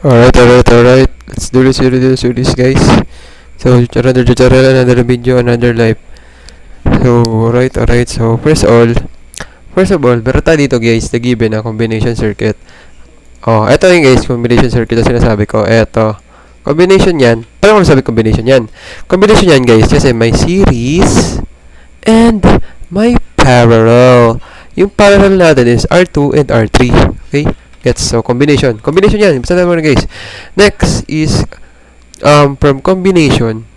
Alright. Let's do this, guys. So, another tutorial, another video, another live. So, alright. So, first of all, meron tayo dito, guys, na given na combination circuit. Oh, eto yung guys, combination circuit na sinasabi ko. Eto. Combination yan. Paano ko nasabi combination yan? Combination yan, guys, kasi may series and may parallel. Yung parallel natin is R2 and R3. Okay? Gets? So, combination. Combination yan. Basta naman, guys. Next is, from combination,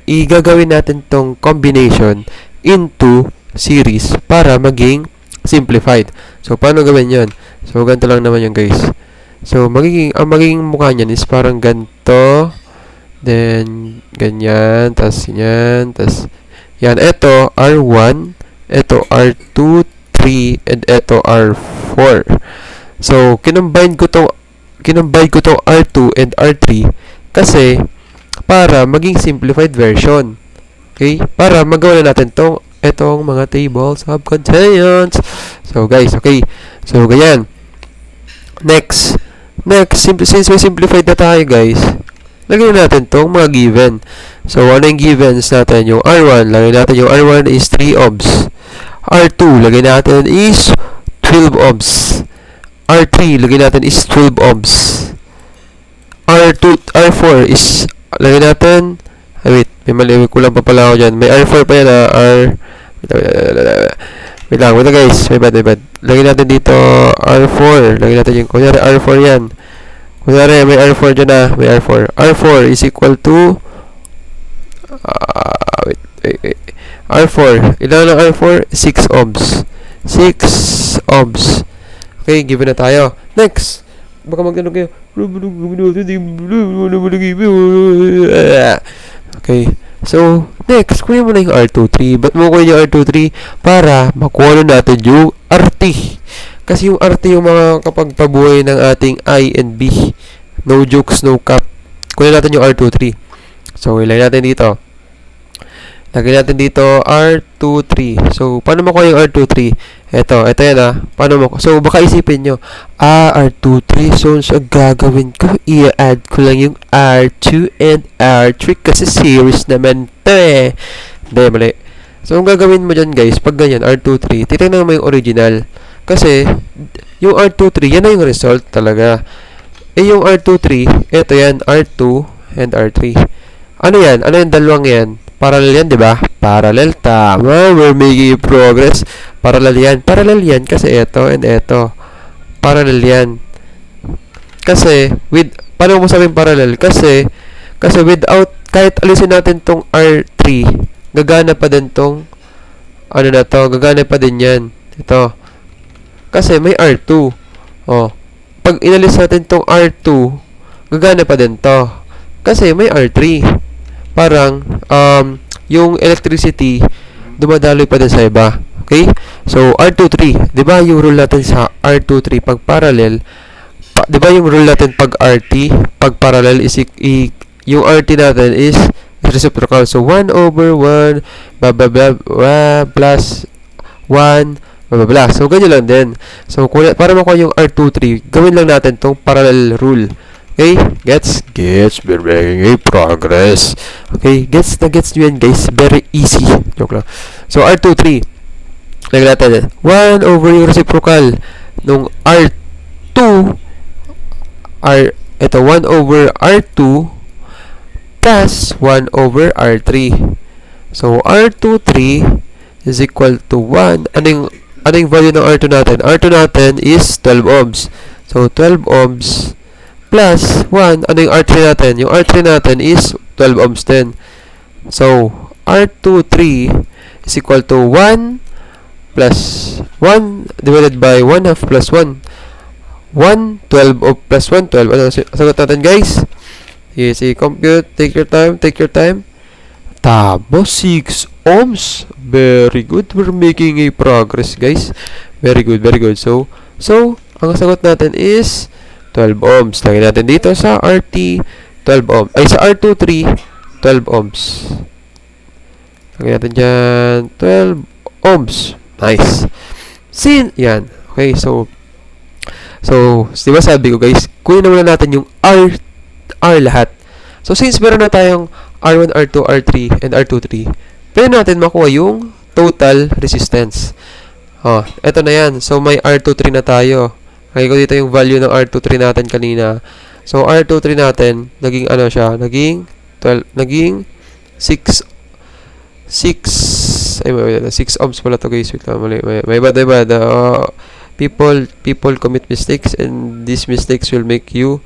igagawin natin tong combination into series para maging simplified. So, paano gawin yan? So, ganito lang naman yan, guys. So, ang magiging mukha niyan is parang ganito. Then, ganyan. Tas, yan. Tas, yan. Ito, R1. Ito, R2, 3. And ito, R4. So, kinambine ko to R2 and R3 kasi para maging simplified version. Okay? Para magawa na natin itong mga tables of contents. So, guys, okay. So, ganyan. Next, since may simplified na tayo, guys, lagyan natin tong mga given. So, ano yung givens natin? Yung R1, lagyan natin yung R1 is 3 ohms. R2, lagyan natin is 12 ohms. R3, lagyan natin is 12 ohms. R4 is, lagyan natin, wait, may mali, kulang pa pala ako dyan. May R4 pa yan, wait lang guys, may bad. Lagyan natin dito, R4, lagyan natin yung, kunyari R4 yan. Kunyari, may R4 dyan may R4. R4 is equal to, wait. R4, ilan ng R4? 6 ohms. 6 ohms. Okay, given na tayo. Next, baka magtanong kayo. Okay, so, next, kunin mo na yung R23. Ba't mo kunin yung R23? Para makuha na natin yung RT. Kasi yung RT yung mga kapagpabuhay ng ating I and B. No jokes, no cap. Kunin natin yung R23. So, ilagay natin dito. Lagyan natin dito R23. So, paano makuha yung R23? Ito yan Paano mo? So, baka isipin nyo, R23. So, ang gagawin ko, i-add ko lang yung R2 and R3 kasi series naman to Hindi, mali. So, ang gagawin mo dyan, guys, pag ganyan, R23, titignan mo yung original. Kasi, yung R23, yan na yung result talaga. Yung R23, ito yan, R2 and R3. Ano yan? Ano yung dalawang yan? Parallel yan, di ba? Parallel, tama. We're making progress. Parallel yan kasi ito and ito. Parallel yan. Kasi, paano mo sabihin parallel? Kasi without, kahit alisin natin tong R3, gagana pa din tong, gagana pa din yan. Ito. Kasi may R2. Oh. Pag inalis natin tong R2, gagana pa din to. Kasi may R3. Parang, yung electricity, dumadaloy pa din sa iba. Okay? So, R23, di ba yung rule natin sa R23 pag parallel, di ba yung rule natin pag RT, pag parallel is, yung RT natin is reciprocal. So, 1 over 1, plus 1, So, ganyan lang din. So, para makuha yung R23, gawin lang natin tong parallel rule. Okay? Gets? We're making a progress. Okay? Gets nyo yan, guys. Very easy. Joke lang. So, R23. Lagyan natin. 1 over yung reciprocal nung R2. Ito, 1 over R2 plus 1 over R3. So, R23 is equal to 1. Ano yung value ng R2 natin? R2 natin is 12 ohms. So, 12 ohms plus 1, ano yung R3 natin? Yung R3 natin is 12 ohms din. So, R23 is equal to 1 plus 1 divided by 1 half plus 1. 1, 12 plus 1, 12. Ano sagot natin, guys? Easy, compute. Take your time. Tama, 6 ohms. Very good. We're making a progress, guys. Very good. So, ang sagot natin is 12 ohms. Lagyan natin dito sa RT, 12 ohms. Ay, sa R23, 12 ohms. Lagyan natin dyan, 12 ohms. Nice. Yan. Okay, so, So, di ba sabi ko guys, kunin na muna natin yung R lahat. So, since meron na tayong R1, R2, R3, and R23, pwede natin makuha yung total resistance. Eto na yan. So, may R23 na tayo. Kaya ko dito yung value ng R23 natin kanina. So, R23 natin, naging ano siya? Naging 12, naging 6 ohms pala to guys. Wait lang, mali. May bad. People commit mistakes and these mistakes will make you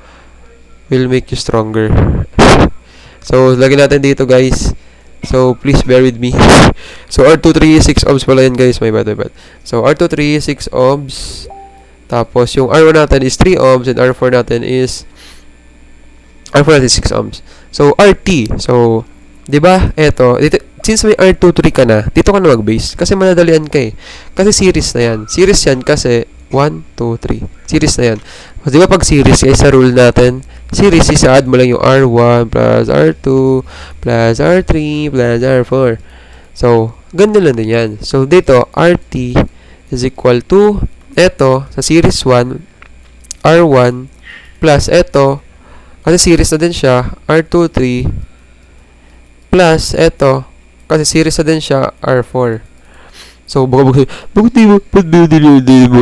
stronger. So, lagyan natin dito guys. So, please bear with me. So, R23 6 ohms pala yan guys. May bad. So, R23 6 ohms. Tapos, yung R1 natin is 3 ohms and R4 natin is 6 ohms. So, RT. So, di ba? Eto, dito, since may R23 ka na, dito ka na mag-base. Kasi manadalian ka eh. Kasi series na yan. Series yan kasi 1, 2, 3. Series na yan. Di ba pag series, guys, sa rule natin, series, isa-add mo lang yung R1 plus R2 plus R3 plus R4. So, ganda lang din yan. So, dito, RT is equal to, eto, sa series 1, R1 plus eto, kasi series na din siya, R23 plus eto, kasi series na din siya, R4. So, bakit di mo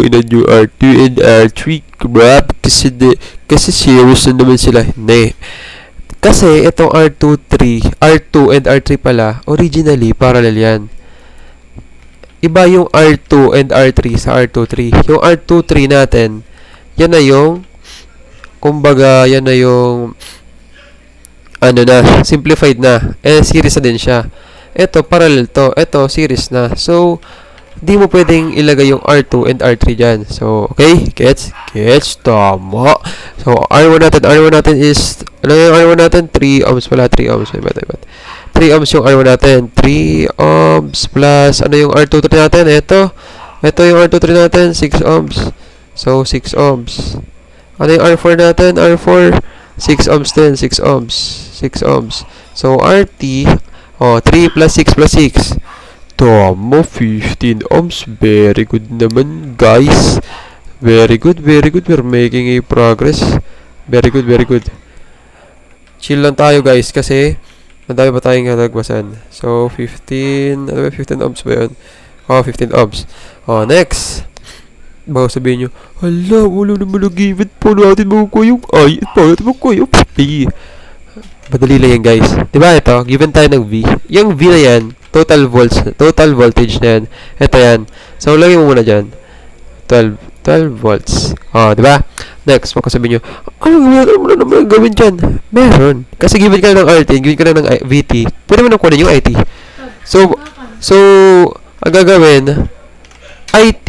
inad yung R2 and R3 crap? Kasi series na naman sila. Hindi. Kasi itong R2 and R3 pala, originally, parallel yan. Iba yung R2 and R3 sa R23. Yung R23 natin, yan na yung, kumbaga, yan na yung, ano na, simplified na. Series na din siya. Ito, parallel to. Ito, series na. So, di mo pwedeng ilagay yung R2 and R3 dyan. So, okay? Gets? Tama. So, R1 natin is, ano yung R1 natin? 3 ohms pala. 3 ohms. 3 ohms yung R1 natin. 3 ohms plus, ano yung R23 natin? Ito yung R23 natin. 6 ohms. So, 6 ohms. Ano yung R4 natin? R4, 6 ohms din. 6 ohms. 6 ohms. So, RT, 3 plus 6 plus 6. Tama, 15 ohms. Very good naman, guys. Very good. We're making a progress. Very good. Chill lang tayo, guys, kasi madami pa tayong nagbasan. So, 15, ano ba, 15 ohms ba yun? 15 ohms. Next. Baka sabihin nyo, hala, wala naman nag-given po natin makukuha yung I at paano natin makukuha yung P. Madali lang yan, guys. Diba ito? Given tayo ng V. Yung V na yan, total voltage na yan. Ito yan. So, lagay mo muna dyan. 12 volts. Diba? Next, makasabihin nyo, ano naman gawin dyan? Meron. Kasi given ka na ng RT, given ka na ng VT, pwede mo nang kunin yung IT. So, ang gagawin, IT,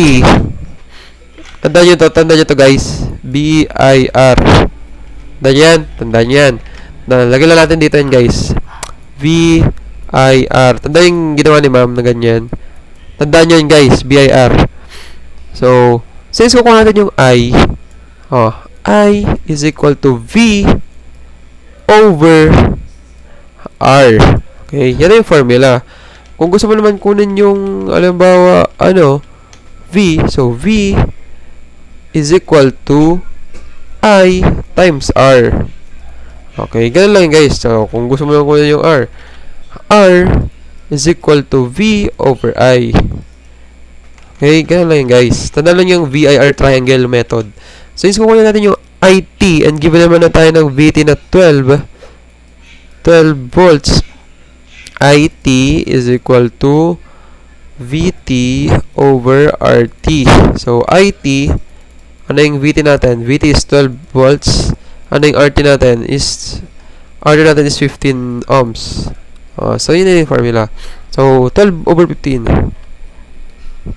tandaan nyo to guys, BIR. Tandaan yan. Lagyan lang natin dito yan guys. VIR. Tandaan yung ginawa ni ma'am na ganyan. Tandaan nyo yun guys, BIR. So, since kukuha natin yung I is equal to V over R. Okay, yan yung formula. Kung gusto mo naman kunin yung, alimbawa, V. So, V is equal to I times R. Okay, ganun lang guys. So, kung gusto mo lang kunin yung R is equal to V over I. Okay, ganun lang guys. Tanda lang yung VIR triangle method. So, since kukunin natin yung IT and given naman na tayo ng VT na 12 volts, IT is equal to VT over RT. So, IT, ano yung VT natin? VT is 12 volts. Ano yung RT natin? RT natin is 15 ohms. So, yun na yung formula. So, 12 over 15.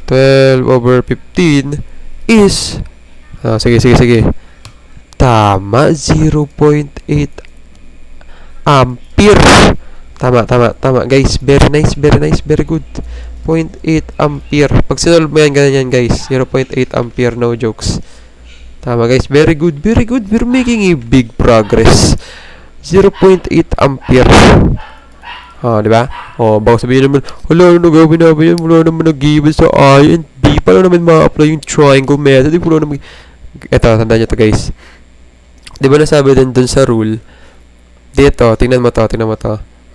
12 over 15 is, sige. Tama, 0.8 ampere. Tama. Guys, very nice. Very good. 0.8 ampere. Pag sinolve mo yan, ganyan guys. 0.8 ampere, no jokes. Tama guys, very good. We're making a big progress. 0.8 ampere. Diba? Baka sabihin naman, wala na gawin namin yan. Wala naman nag-given sa I and B. Paano naman ma-apply yung triangle method? Wala naman. Ito, tandaan nyo to guys. Di ba nasabi din dun sa rule, dito, tingnan mo to.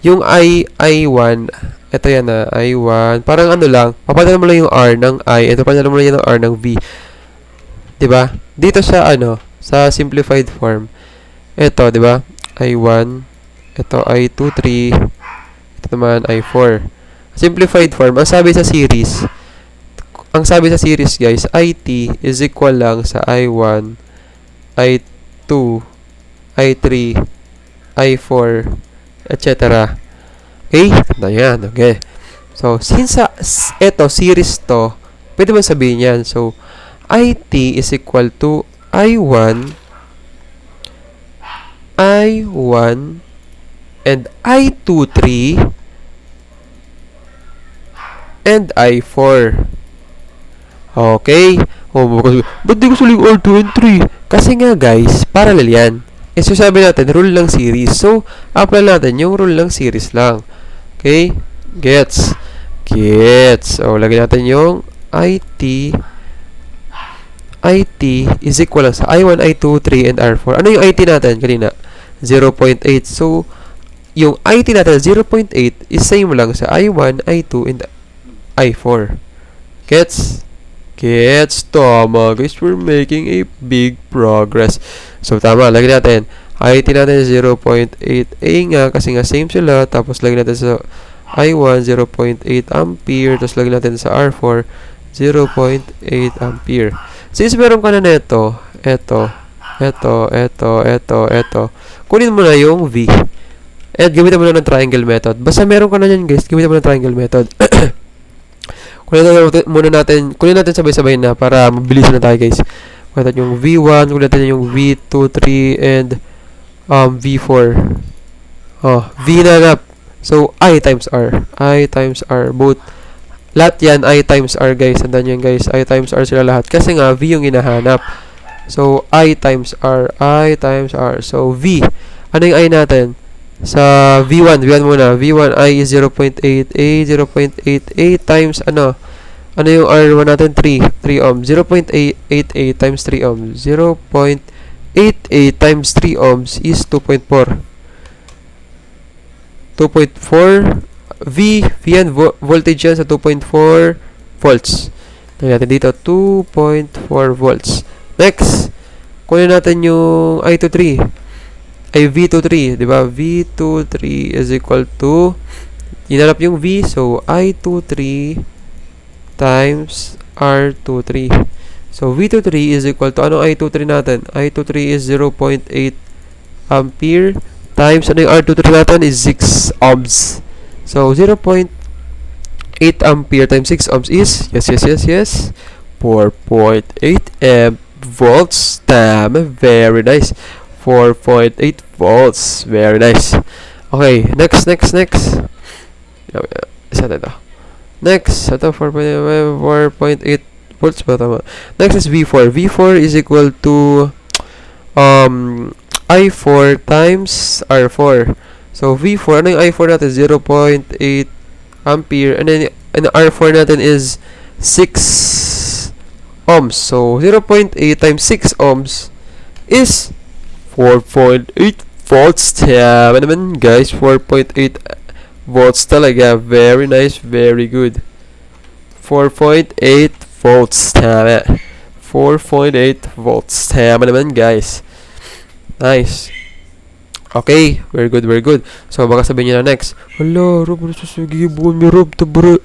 Yung I1, ito yan na, I1, parang ano lang, papalitan mo lang yung R ng I, ito papalitan mo lang yung R ng V. Diba? Dito sa ano, sa simplified form, ito, diba? I1, ito I2, 3, ito naman I4. Simplified form, ang sabi sa series, guys, IT is equal lang sa I1, I2, I3, I4, etc. Okay? Tanda yan. Okay. So, since ito, series to, pwede mo sabihin yan. So, IT is equal to I1, I1, and I2, 3, and I4. Okay? Oh, ba't di ko suling R2 and 3? Kasi nga guys, parallel yan. Eh, so sabi natin, rule ng series. So, apply natin yung rule ng series lang. Okay? Gets. So, lagyan natin yung IT is equal lang sa I1, I2, 3, and R4. Ano yung IT natin kanina? 0.8. So, yung IT natin, 0.8 is same lang sa I1, I2, and I4. Gets? Tama. Guys, we're making a big progress. So, tama. Lagyan natin. IT natin 0.8 A nga, kasi nga same sila. Tapos, lagyan natin sa I1, 0.8 ampere. Tapos, lagyan natin sa R4, 0.8 ampere. Since meron ka na neto, eto. Kunin mo na yung V. At gamitin mo na ng triangle method. Basta meron ka na yan, guys. Gamitin mo na ng triangle method. Kunin natin sabay-sabay na para mabilis na tayo, guys. Kunin natin yung V1, kunin natin yung V2, 3, and V4. V na. So, I times R. Both. Lahat yan, I times R, guys. Tandaan nyo yan, guys. I times R sila lahat. Kasi nga, V yung hinahanap. So, I times R. So, V. Ano yung I natin? Sa V1 muna. V1 I is 0.8 A. 0.8 A times ano yung R1 natin? 3 ohms. 0.8 A times 3 ohms. 0.8 A times 3 ohms is 2.4. V yan, voltage yan sa 2.4 volts. Tingnan natin dito, 2.4 volts. Next, kunin natin yung I23. Ay, V23, di ba? V23 is equal to, inanap yung V, so I23 times R23. So, V23 is equal to, ano I23 natin? I23 is 0.8 ampere times, ano yung R23 natin is 6 ohms. So, 0.8 ampere times 6 ohms is, yes, 4.8 volts. Damn, very nice. 4.8 volts. Very nice. Okay, next. Isa na ito. Next, ito 4.8 volts ba tama? Next is V4. V4 is equal to I4 times R4. So, V4, ano yung I4 natin? 0.8 ampere. And then, ang R4 natin is 6 ohms. So, 0.8 times 6 ohms is 4.8 volts. Tama naman, guys. 4.8 volts talaga. Very nice. Very good. 4.8 volts. Tama. 4.8 volts. Tama naman, guys. Nice. Okay. Very good. So, baka sabihin nyo na next. Hala, Rob, nasusugibuan niyo, Rob. Tabra.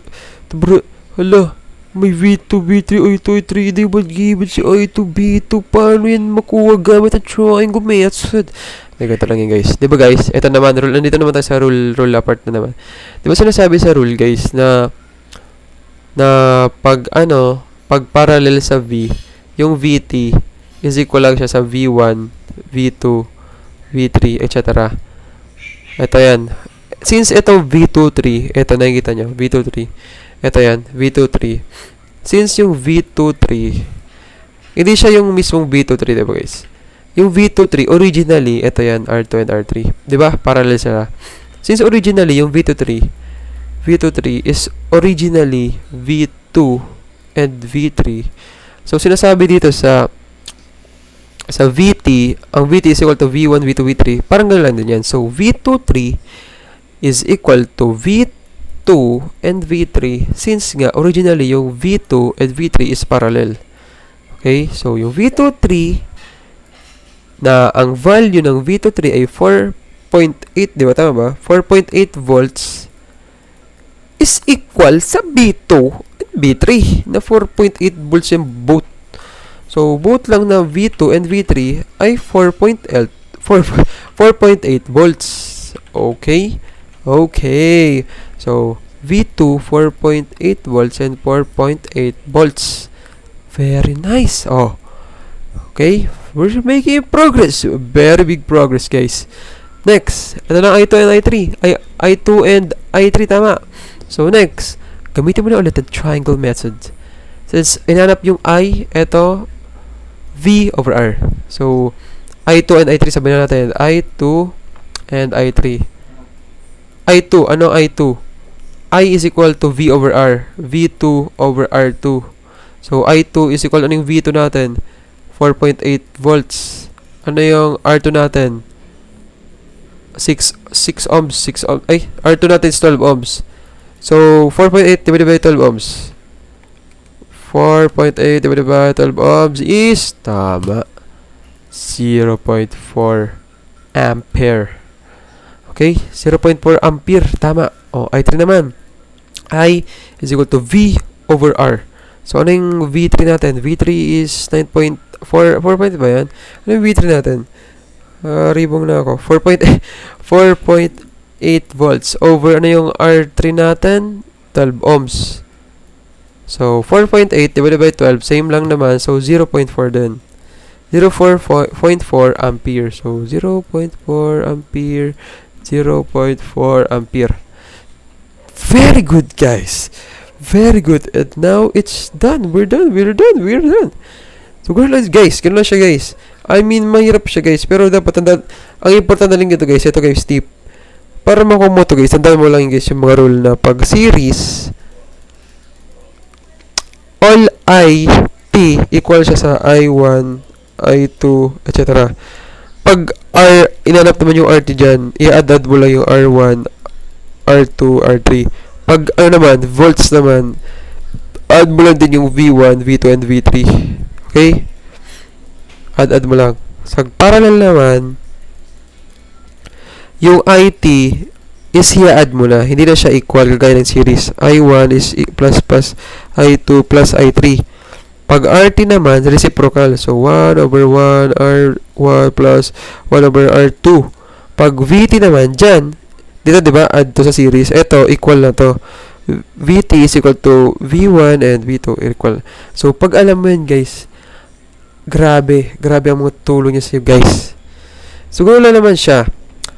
Hala. May V2, V3, I2, I3, di ba given si I2, B2, paano yan makuha gamit at triangle method? Ganito lang yun, guys. Di ba, guys? Ito naman, rule, nandito naman tayo sa rule apart na naman. Di ba sinasabi sa rule, guys, na pag parallel sa V, yung VT is equal lang siya sa V1, V2, V3, etc. Ito yan. Since ito V23, ito nakikita nyo, V23. Ito yan, V23. Since yung V23, hindi siya yung mismong V23, diba guys? Yung V23, originally, ito yan, R2 and R3. Diba? Parallel sila. Since originally, yung V23 is originally V2 and V3. So, sinasabi dito sa sa VT, ang VT is equal to V1, V2, V3. Parang gano'n lang din yan. So, V23 is equal to V2 and V3 since nga originally yung V2 and V3 is parallel. Okay? So, yung V23 na ang value ng V23 ay 4.8, di ba? Tama ba? 4.8 volts is equal sa B2 and B3 na 4.8 volts yung both. So, both lang na V2 and V3 ay 4.8 volts. Okay? Okay. So, V2, 4.8 volts and 4.8 volts. Very nice. Oh. Okay? We're making progress. Very big progress, guys. Next. Ito na I2 and I3. I2 and I3, tama. So, next. Gamitin mo na ulit ang triangle method. Since inanap yung I, ito, V over R. So, I2 and I3, sabihin na natin. I2 and I3. I2, ano I2? I is equal to V over R. V2 over R2. So, I2 is equal, ano yung V2 natin? 4.8 volts. Ano yung R2 natin? 6 ohms. 6 ohms. Ay, R2 natin is 12 ohms. So, 4.8 divided by 12 ohms. 4.8 divided by 12 ohms is, tama, 0.4 ampere. Okay? 0.4 ampere. Tama. O, I3 naman. I is equal to V over R. So, ano yung V3 natin? V3 is 9.4. 4 ba yan? Ano yung V3 natin? Ribong na ako. 4.8 volts over ano yung R3 natin? 12 ohms. So, 4.8 divided by 12, same lang naman. So, 0.4 din. 0.4 ampere. So, 0.4 ampere. 0.4 ampere. Very good, guys. Very good. And now, it's done. We're done. So, ganun lang, guys. Ganun lang siya, guys. I mean, mahirap siya, guys. Pero dapat, ang important na lang ito, guys. Ito, guys, tip. Para makuha mo ito, guys, tandaan mo lang, guys, yung mga rule na pag series, all I-T equal siya sa I1, I2, etc. Pag R, inanap naman yung RT dyan, i-add mo lang yung R1, R2, R3. Pag, ano naman, volts naman, add mo lang din yung V1, V2, and V3. Okay? Add mo lang. Sa parallel naman, yung IT is i-add mo na. Hindi na siya equal kagaya ng series. I1 is plus I2 plus I3. Pag RT naman, reciprocal. So, 1 over 1 R1 plus 1 over R2. Pag VT naman, dyan, dito diba, add to sa series. Ito, equal na to. VT is equal to V1 and V2 equal. So, pag alam mo yun, guys, grabe ang mga tulong niya sa'yo, guys. So, gano'n lang naman siya.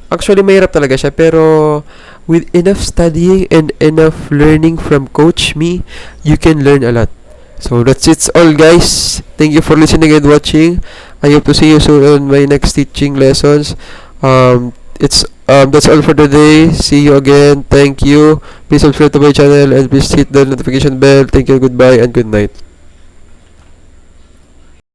Actually, mahirap talaga siya, pero with enough studying and enough learning from Coach Me, you can learn a lot. So, that's it all, guys. Thank you for listening and watching. I hope to see you soon on my next teaching lessons. That's all for today. See you again. Thank you. Please subscribe to my channel and please hit the notification bell. Thank you, goodbye, and good night.